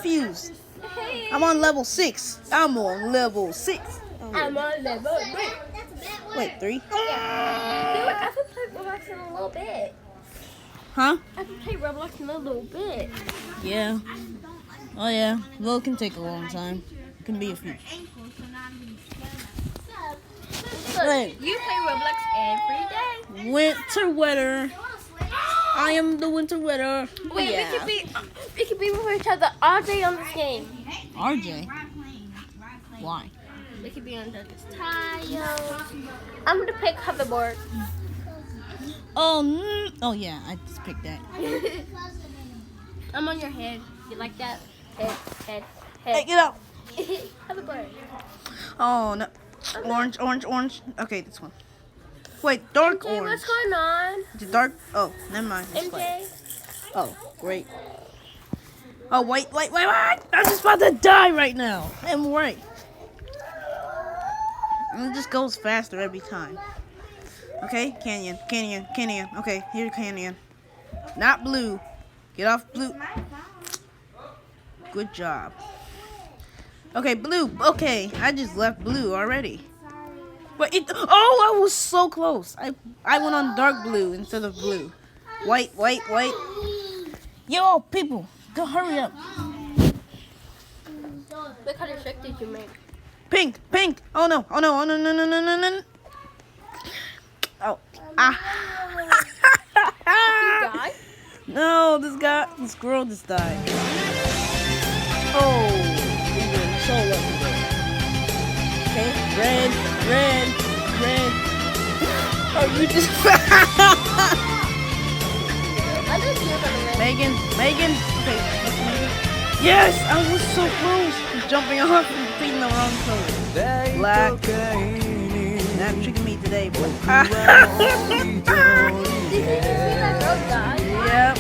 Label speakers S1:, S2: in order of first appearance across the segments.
S1: confused. I'm on level 6. I'm on level 6. Oh,
S2: I'm on level 3.
S1: wait, 3?
S2: I haven't played Roblox in a little bit.
S1: Huh?
S2: I haven't played Roblox in a little bit.
S1: Yeah. Oh yeah. Well, it can take a long time. It can be a few. Wait.
S2: You play Roblox every day.
S1: Winter weather. I am the winter weather.
S2: Wait,
S1: yeah.
S2: we could be with each other all day on this game.
S1: RJ. Why?
S2: We could be under this tile. I'm gonna pick hoverboard.
S1: Oh yeah, I just picked that.
S2: I'm on your head. You like that? Head.
S1: Hey, get out.
S2: Hoverboard.
S1: Oh no. Orange. Okay, this one. Wait, dark
S2: MJ,
S1: orange.
S2: what's going on?
S1: Is it dark? Oh, never mind. It's white.
S2: MJ?
S1: Oh, great. Oh, wait. I'm just about to die right now. I'm right. And it just goes faster every time. Okay, Canyon. Okay, here's Canyon. Not blue. Get off blue. Good job. Okay, blue. Okay, I just left blue already. But I was so close. I went on dark blue instead of blue. White. Yo, people, go hurry up.
S2: What kind of trick did you make?
S1: Pink. Oh no. No. Oh. Ah.
S2: You die?
S1: No, this girl just died. Oh, we were so lucky. Okay, red. Oh, you just.
S2: I didn't see you from the red.
S1: Megan. Okay, that's Megan. Yes, I was so close. Jumping off and beating the wrong color. Black. Not tricking me today, boy.
S2: Did you just see that girl die?
S1: Yep.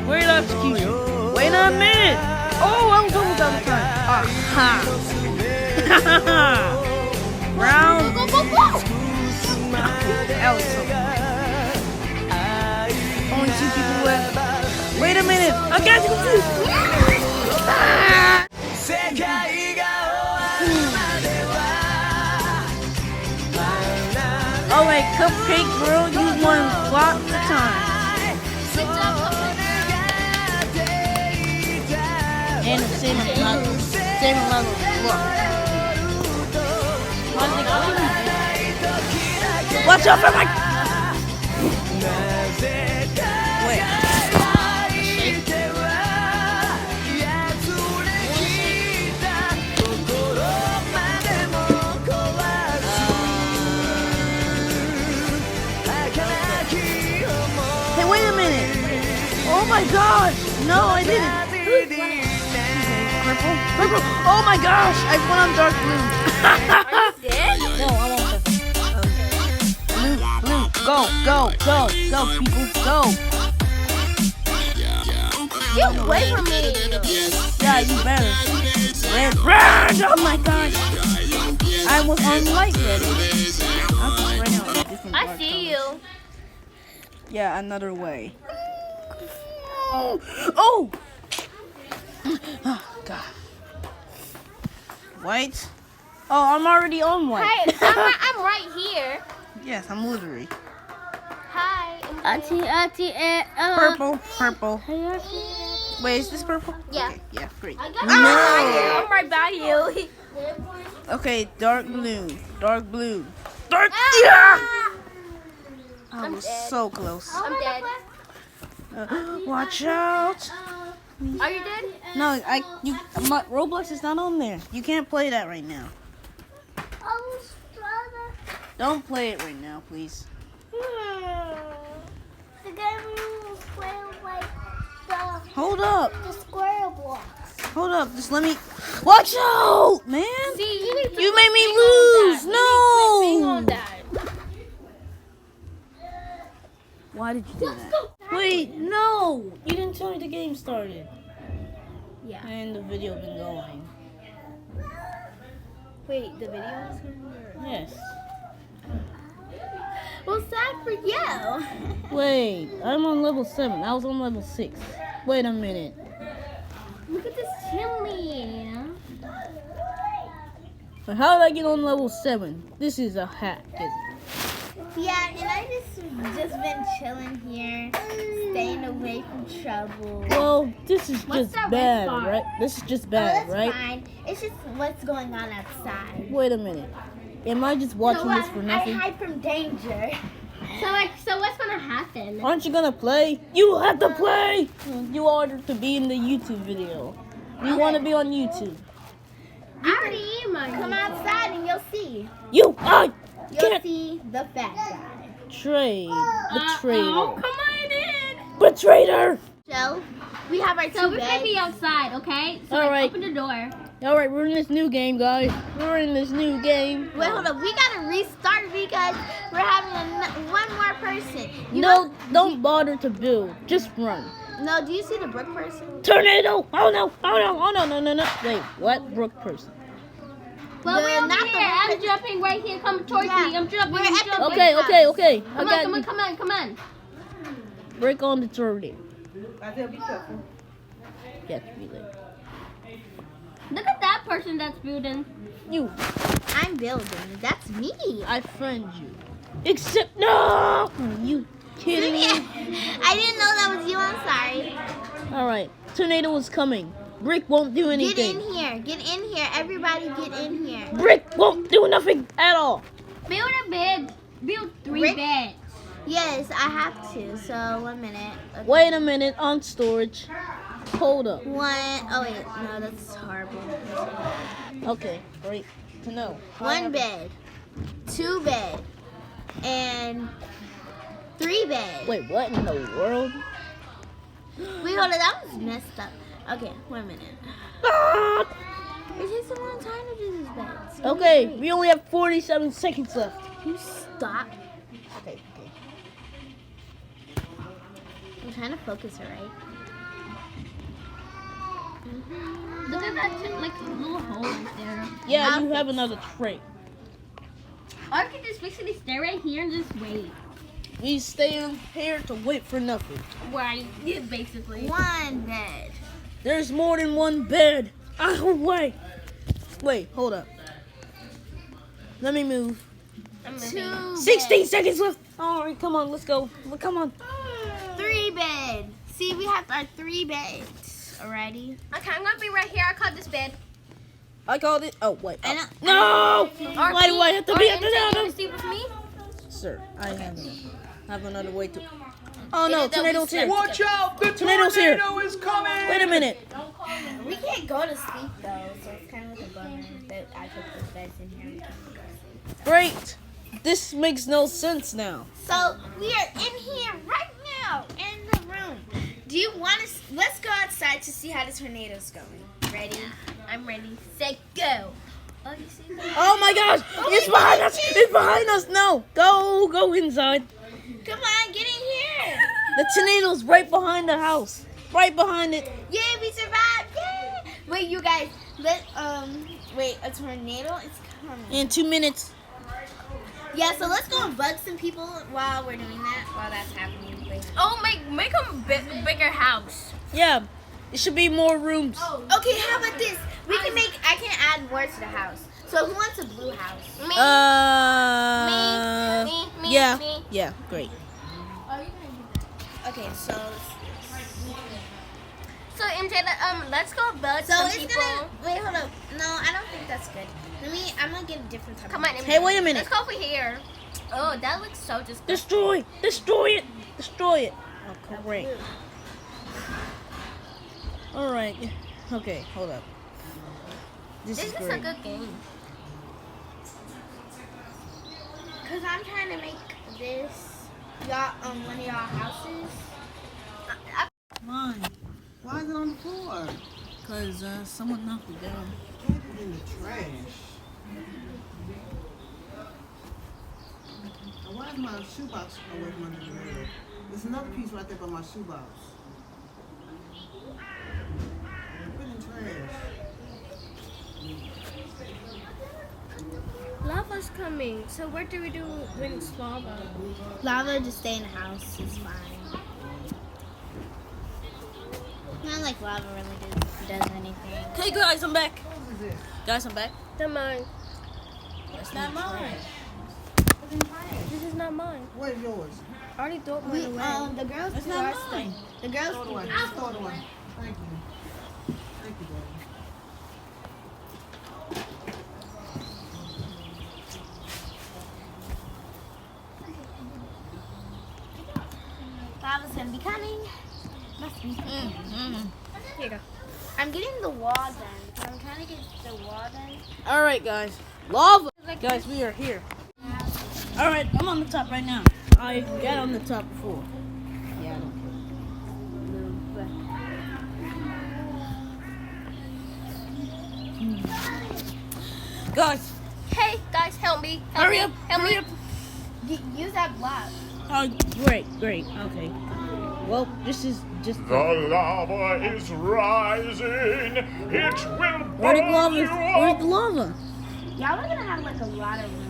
S1: Great execution. Wait a minute. Oh, I was almost out of time. Aha. Brown.
S2: Go.
S1: That was so cool. Only 2 people left. Wait a minute. I got you confused. Oh wait, Cupcake Girl, you won lots of time.
S2: Good job,
S1: And the same level. Look. Watch out for my... Wait. Hey, wait a minute. Oh my gosh. No, I didn't. Purple. Oh my gosh. I went on dark blue.
S2: Are you dead?
S1: No, I want purple. Blue. Go, people. Go.
S2: Get away from me.
S1: Yeah, you better. Red. Oh my gosh. I was on light red.
S2: I see you.
S1: Yeah, another way. Oh! Oh, God. White? Oh, I'm already on white.
S2: Hey, I'm right here.
S1: Yes, I'm literally.
S2: Hi.
S1: Purple. Wait, is this purple?
S2: Yeah.
S1: Okay, yeah, great.
S2: I'm right by you.
S1: Okay, dark blue.
S2: Ah!
S1: Yeah! I
S2: I'm
S1: was
S2: dead.
S1: so close.
S2: I'm dead.
S1: Watch out.
S2: Are you dead?
S1: No, my Roblox is not on there. You can't play that right now. Don't play it right now, please.
S3: The game will play like
S1: Hold up.
S3: the square blocks.
S1: Hold up. Just let me. Watch out, man.
S2: See, you need to
S1: You
S2: put
S1: made me
S2: thing
S1: lose.
S2: on that. You need to put thing
S1: No.
S2: on that.
S1: Why did you do that? Wait, no. You didn't tell me the game started.
S2: Yeah.
S1: And the video been going.
S2: Wait, the video is going.
S1: Yes.
S2: Well, sad for you.
S1: Wait, I'm on level 7. I was on level 6. Wait a minute.
S2: Look at this chili.
S1: But how did I get on level 7? This is a hack, isn't it?
S3: Yeah, and I just been chilling here, staying away from trouble.
S1: Well, this is
S2: What's
S1: just
S2: that red
S1: bad,
S2: bar?
S1: right? This is just
S3: Oh,
S1: bad,
S3: that's
S1: right?
S3: fine. It's just what's going on outside.
S1: Wait a minute. Am I just watching this for
S3: I
S1: nothing?
S3: hide from danger.
S2: So what's gonna happen?
S1: Aren't you gonna play? You have to play! You ordered to be in the YouTube video. You want to be on YouTube.
S2: I already am on
S3: Come
S2: YouTube.
S3: outside and you'll see.
S1: You, I
S3: You'll
S1: can't
S3: see the fat guy.
S1: trade.
S2: Oh,
S1: Betrayal.
S2: come on in.
S1: Betrayer!
S3: So, we have our
S2: So
S3: two
S2: we're gonna
S3: beds.
S2: be outside, okay? So
S1: All
S2: like,
S1: right.
S2: open the door.
S1: Alright, we're in this new game, guys. We're in this new game.
S3: Wait, hold up. We gotta restart because we're having one more person.
S1: No, don't bother to build. Just run.
S3: No, do you see the brick person?
S1: Tornado! Oh no! Oh no! Oh no! No! No! No! Wait, what? Brook person.
S2: Well,
S3: The-
S2: we're over
S3: not the
S2: here.
S3: one
S2: I'm
S3: that-
S2: jumping right here. Come towards
S3: Yeah.
S2: me. I'm jumping.
S3: We're
S2: I'm
S3: at the
S2: jumping.
S1: Okay, okay, okay.
S2: Come
S1: I
S2: on,
S1: got
S2: come on,
S1: you.
S2: come on, come on.
S1: Break on the tornado.
S4: Be careful.
S1: Yes, be there.
S2: Look at that person that's building.
S1: You,
S3: I'm building. That's me.
S1: I friend you. Except no! You kidding me?
S3: I didn't know that was you. I'm sorry.
S1: Alright, tornado is coming. Brick won't do
S3: Get
S1: anything.
S3: in here. Get in here. Everybody get in here.
S1: Brick won't do nothing at all.
S2: Build a bed. Build 3
S3: Rick?
S2: beds.
S3: Yes, I have to. So, 1 minute. Okay.
S1: Wait a minute, on storage. Hold up.
S3: Oh wait, no, that's horrible.
S1: Okay, great to know.
S3: 1 bed, 2 bed, and 3 bed.
S1: Wait, what in the world?
S3: Wait, hold on, that was messed up. Okay, 1 minute.
S1: Ah!
S3: It takes a long time to do these beds.
S1: Okay, we only have 47 seconds left.
S3: You stop.
S1: Okay,
S3: I'm trying to focus her, right?
S2: Look at that like little hole right there.
S1: Yeah, you have another trait.
S2: Or I could just basically stay right here and just wait.
S1: We stay in here to wait for nothing.
S2: Right. Yeah, basically.
S3: 1 bed.
S1: There's more than 1 bed. Oh, wait. Wait, hold up. Let me move.
S3: 2
S1: 16 seconds left. All right, come on, let's go. Come on.
S3: 3 bed. See, we have our 3 beds already.
S2: Okay, I'm gonna be right here. I caught this bed.
S1: I called it. Oh, wait.
S3: I know-
S1: No! Why do I have to be at the bottom?
S2: See with me?
S1: Sir, I have another way to. Oh no, tornado's here.
S4: Watch out! The
S1: Tornado's here.
S4: tornado is coming!
S1: Wait a minute.
S3: We can't go to sleep though, so it's kind of like a bummer that I put those beds in here. We can't go to sleep.
S1: Great. This makes no sense now.
S3: So we are in here right now in the room. Do you want to? Let's go outside to see how the tornado's going. Ready?
S2: I'm ready. Set, go. Oh, you see that?
S1: Oh my gosh! It's behind us! It's behind us! No! Go inside.
S3: Come on, get in here.
S1: The tornado's right behind the house. Right behind it.
S3: Yay, we survived! Yay! Wait, you guys. Wait, a tornado is coming.
S1: In 2 minutes.
S3: Yeah, so let's go and bug some people while we're doing that. While that's happening. Wait.
S2: Oh, make a bigger house.
S1: Yeah. It should be more rooms.
S3: Okay, how about this? I can add more to the house. So who wants a blue house?
S2: Me. Me,
S1: Yeah.
S2: me.
S1: Yeah, great.
S3: Okay, so
S2: So MJ, let's go build
S3: so
S2: some
S3: it's
S2: people.
S3: gonna wait. Hold up. No, I don't think that's good. I'm gonna get a different type.
S2: Come
S3: of
S2: on, MJ.
S1: Hey, wait a minute.
S2: Let's go over here. Oh, that looks so just.
S1: Destroy it. Destroy it. Oh, great. Alright. Okay, hold up. This
S2: This
S1: is
S2: is a
S1: great.
S2: good game.
S3: Cause I'm trying to make this one of y'all houses.
S1: Why?
S4: Why is it on the floor?
S1: Because someone knocked it down.
S4: Put it in the trash. Now, why is my shoebox away from under the bed? There's another piece right there by my shoebox. Put it in trash.
S3: Lava's
S2: coming. So what do we do when it's lava?
S3: Lava, just stay in the house. It's fine. Not like lava really does anything.
S1: Okay, guys, I'm back. Guys, I'm back.
S2: Not mine.
S1: That's not mine.
S2: This is not mine.
S4: Where's yours?
S2: I already threw mine away.
S3: The girls
S1: That's
S3: do
S1: not
S3: our stuff.
S1: mine.
S3: The girls
S4: Throw it away. Just throw it away. Thank you. Thank you, Daddy.
S3: Lava's gonna be coming. Must be.
S2: Here you go.
S3: I'm getting the wall done. I'm trying to get the wall done.
S1: All right, guys. Lava. Guys, we are here. All right, I'm on the top right now. I got on the top before. Yeah, I don't care. Guys,
S2: Hey guys, help me. Help
S1: hurry
S2: me.
S1: up.
S2: Help
S1: Hurry
S2: me.
S1: up.
S3: Use that block.
S1: Oh, great. Okay. Well, this is just.
S5: The lava is rising. It will
S1: Where's the
S5: burn
S1: lava?
S5: you
S1: Where's
S5: up.
S1: the lava?
S3: Y'all are gonna have like a lot of room.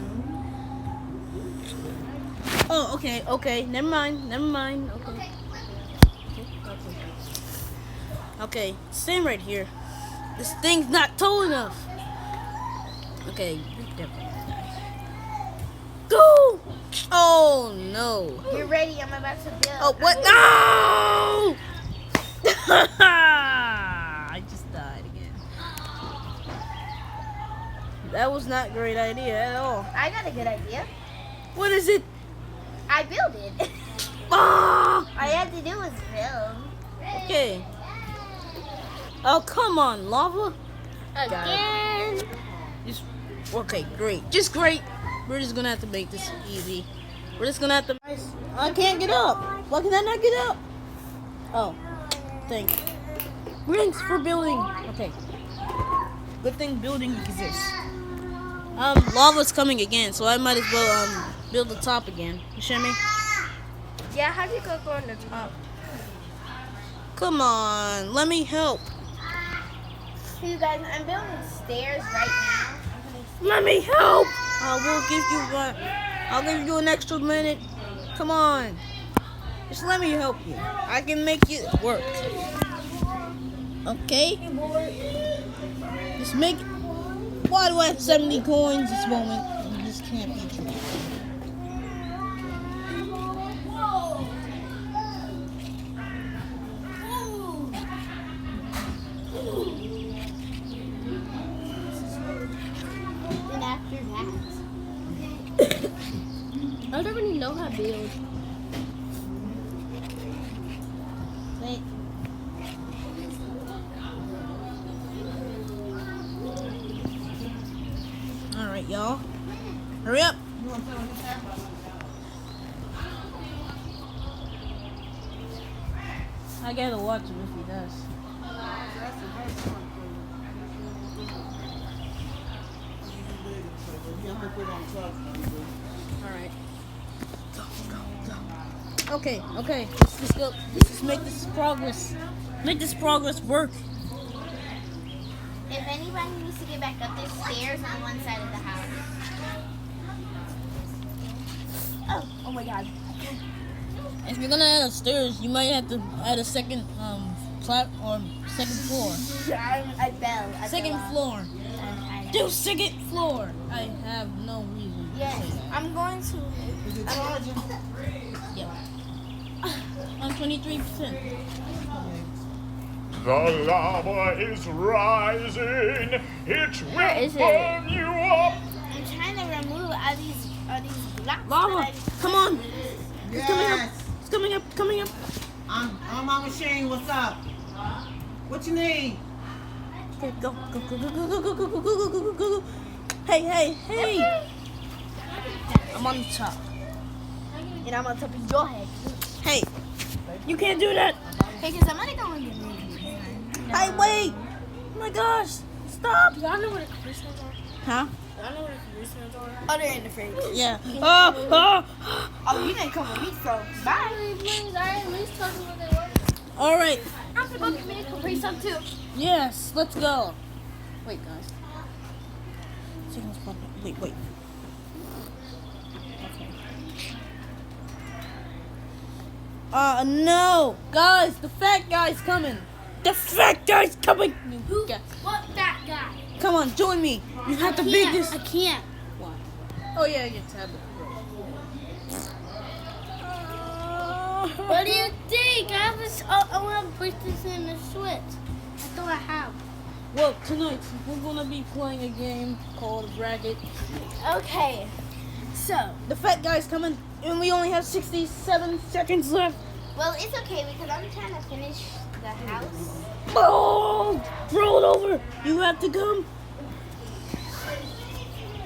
S1: Oh, okay. Never mind. Okay, stand right here. This thing's not tall enough. Okay. Go! Oh no.
S3: You're ready. I'm about to build.
S1: Oh, what? No! I just died again. That was not a great idea at all.
S3: I got a good idea.
S1: What is it?
S3: I built it.
S1: Ah!
S3: All you have to do is build.
S1: Okay. Oh, come on, lava.
S2: Again.
S1: Just, okay, great. Just great. We're just gonna have to make this easy. We're just gonna have to. I can't get up. Why can I not get up? Oh, thanks. Thanks for building. Okay. Good thing building exists. Lava's coming again, so I might as well build the top again. You show me?
S2: Yeah, how do you go on the top?
S1: Come on, let me help.
S3: You guys, I'm building stairs right now.
S1: Let me help. I will give you one. I'll give you an extra minute. Come on. Just let me help you. I can make it work. Okay? Just make it. Why do I have 70 coins this moment? You just can't be true.
S3: And after that,
S2: I don't really know how to build.
S3: wait.
S1: All right, y'all. Hurry up. I gotta watch him if he does. All right. Go. Okay. Let's go. Let's just make this progress. Make this progress work.
S3: If anybody needs to get back up, there's stairs on one side of the house. Oh my god.
S1: If you're gonna add stairs, you might have to add a second second floor.
S3: I fell.
S1: Second floor. Do second floor. I have no reason to
S3: Yes,
S1: say that.
S3: I'm going to.
S4: Is it charging?
S1: Yep. I'm 23%.
S5: The lava is rising. It will
S2: is it?
S5: burn you up.
S3: I'm trying to remove all these blocks.
S1: Lava,
S3: that
S1: come on. It's coming up.
S4: Yes.
S1: It's coming up.
S4: I'm Mama Shane. What's up? What you need?
S1: Okay, go. Hey. I'm on the top.
S3: And I'm on top of your head.
S1: Hey, you can't do that.
S3: Hey, because I'm gonna go in the room.
S1: Hey, wait. Oh my gosh. Stop.
S2: Y'all know where the Christmas are?
S1: Huh?
S2: Y'all know where the Christmas are?
S3: Oh, they're in the fridge.
S1: Yeah.
S3: Oh, you didn't come with me, so bye.
S2: Please, I at least told you where they were.
S1: All right.
S2: I'm gonna go get me a Capri Sun too.
S1: Yes, let's go. Wait, guys. Signal's popping. Wait. No! Guys, the fat guy's coming! The fat guy's coming!
S2: Who?
S1: Yeah.
S2: What that guy?
S1: Come on, join me! You have to beat this!
S2: I can't.
S1: Why? Oh yeah, your tablet.
S2: What do you think? I want to put this in the Switch. I thought I have.
S1: Well, tonight we're gonna be playing a game called Bracket.
S3: Okay. So,
S1: The fat guy's coming, and we only have 67 seconds left.
S3: well, it's okay because I'm trying to finish the house.
S1: Oh, throw it over. You have to come.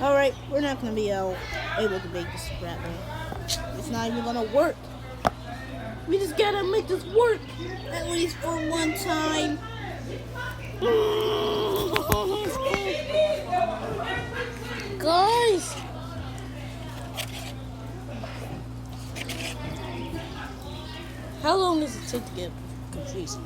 S1: All right, we're not gonna be able to make this scrap man. It's not even gonna work. We just gotta make this work, at least for one time. Guys. How long does it take to get complete?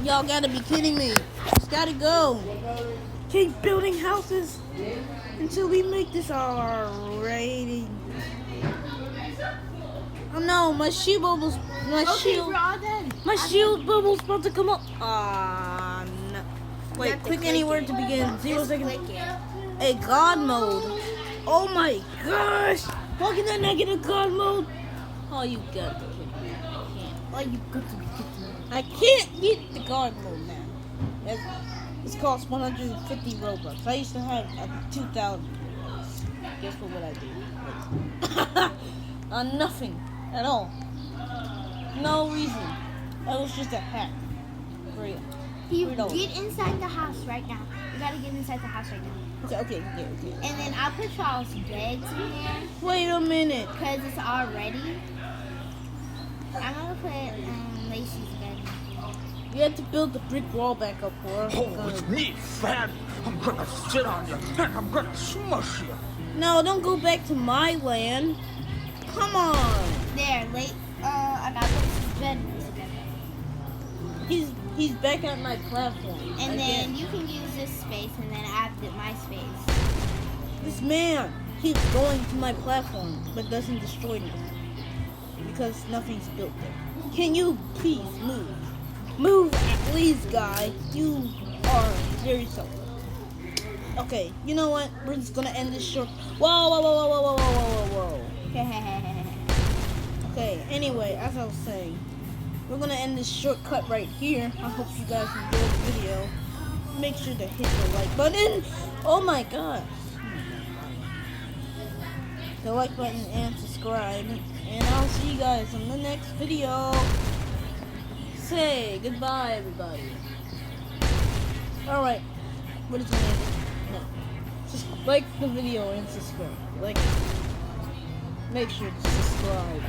S1: Y'all gotta be kidding me. It's gotta go. Keep building houses until we make this alrighty. Oh no, my shield bubble's my shield bubble's about to come up. No. Wait, click anywhere to begin. 0 seconds. A god mode. Oh my gosh! How can I not get a god mode? Oh, you got to kid me. Oh, you got to be kidding me. I can't get the god mode now. It's cost 150 Robux. I used to have 2,000. Guess what would I do? Nothing at all. No reason. That was just a hack. For real.
S3: You
S1: $3.
S3: get inside the house right now. You gotta get inside the house right now.
S1: Okay.
S3: And then I'll put y'all's beds in there
S1: Wait a minute.
S3: because it's all ready. I'm gonna put Lacey's bed in.
S1: You have to build the brick wall back up for her.
S5: Oh, it's me, Fat. I'm gonna sit on you and I'm gonna smush you.
S1: No, don't go back to my land. Come on.
S3: There, I got Lacey's bed together.
S1: He's back at my platform.
S3: And then
S1: again.
S3: you can use this space and then I have my space.
S1: This man keeps going to my platform but doesn't destroy me because nothing's built there. Can you please move? Move, please, guy. You are very selfish. Okay, you know what? We're just gonna end this short. Whoa. Okay, anyway, as I was saying, we're gonna end this shortcut right here. I hope you guys enjoyed the video. Make sure to hit the like button. Oh my gosh. The like button and subscribe. And I'll see you guys in the next video. Say goodbye, everybody. Alright. What is the name? No. Just like the video and subscribe. Like it. Make sure to subscribe.